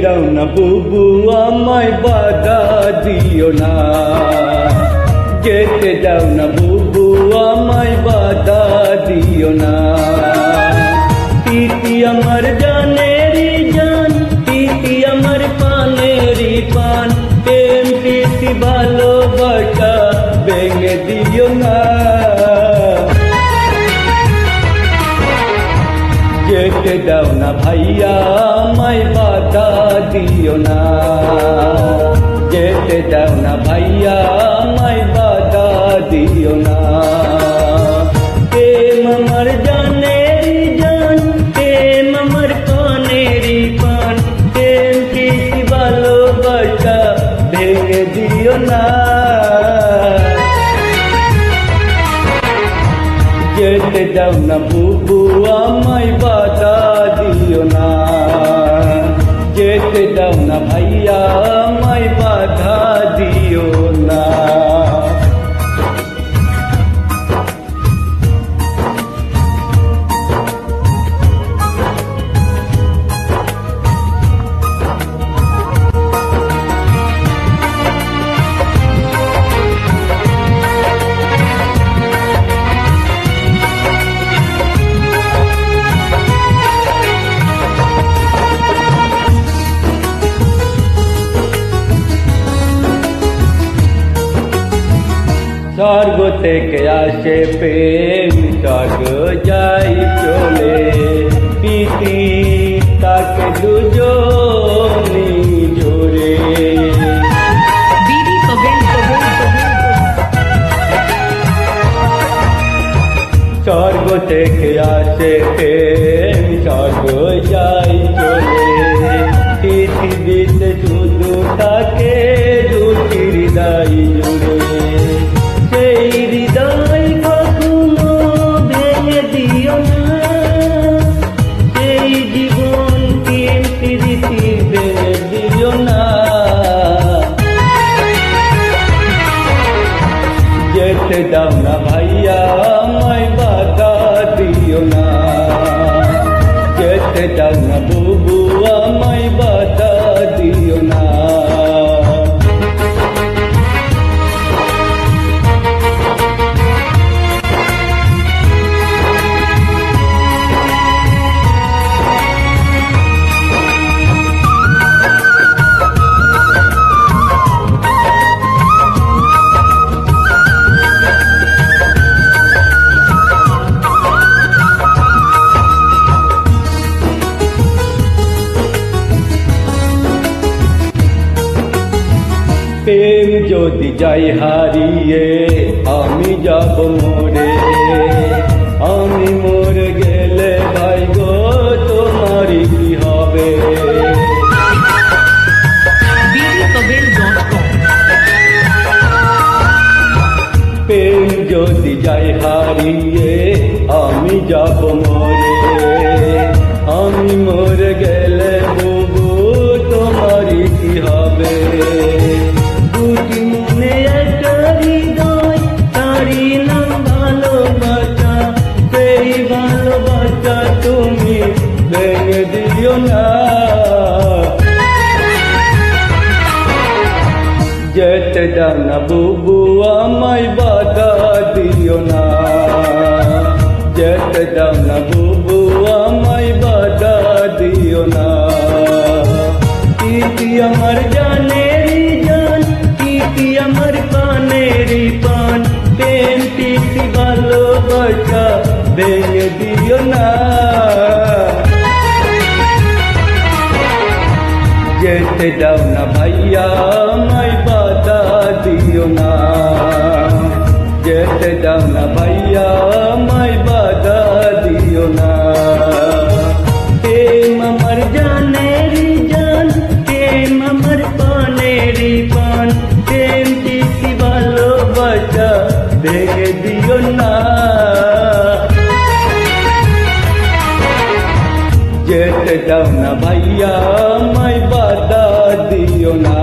যাও না বুবু আমায় বাধা দিও না, যেতে যাও না বুবু আমায় বাধা দিও না। তিতি আমার জানেরি জান, তিতি আমার পানেরি পান, প্রেম প্রীতি ভালোবাসা ভেঙে দিও না। যেতে দাও না ভাইয়া আমায় বাধা দিও না, যেতে দাও না ভাইয়া আমায় বাধা দিও না। প্রেম আমার জানেরি জান, প্রেম আমার পানেরি পান, প্রেম প্রীতি ভালোবাসা ভেঙে দিও না। যেতে দাও না বুবু আমায় বাধা দিও না, যেতে দাও না ভাইয়া আমায় বাধা দিও না। স্বর্গ থেকে আসে প্রেম স্বর্গ যাই চলে, প্রীতি তাকে দুজনি জোরে। স্বর্গ থেকে আসে প্রেম স্বর্গ যাই চলে, পৃথিবীতে শুধু তাকে দুটি হৃদয় জুড়ে। সেই হৃদয় কখনো ভেঙে দিও না, সেই জীবন প্রীতি ভেঙে দিও না। যেতে দাও না ভাইয়া আমায় বাধা দিও না, যেতে দাও না বুবু আমায় বাধা দিও না। প্রেম যদি যাই হারিয়ে আমি যাব মরে, আমি মরে গেলে ভাই গো তোমারই কি হবে? প্রেম যদি যাই হারিয়ে আমি যাব মরে, আমি মরে গেলে বুবু তোমারই কি হবে? দুটি মনে একটা হৃদয়, তারি নাম ভালোবাসা, সেই ভালোবাসা তুমি ভেঙে দিও না। যেতে দাও না বুবু আমায় বাধা দিও না, যেতে দাও না বুবু আমায় বাধা দিও না। প্রীতি আমার জানেরি জান, প্রীতি আমার পানেরি পান, প্রেম প্রীতি ভালোবাসা ভেঙে দিও না। যেতে দাও না ভাইয়া আমায় বাধা দিও না, যেতে দাও না ভাইয়া আমায় বাধা দিও না। প্রেম আমার জানেরি জান, প্রেম আমার পানেরি পান, প্রেম প্রীতি ভালোবাসা ভেঙে দিও না। যেতে দাও না ভাইয়া আমায় বাধা দিও না,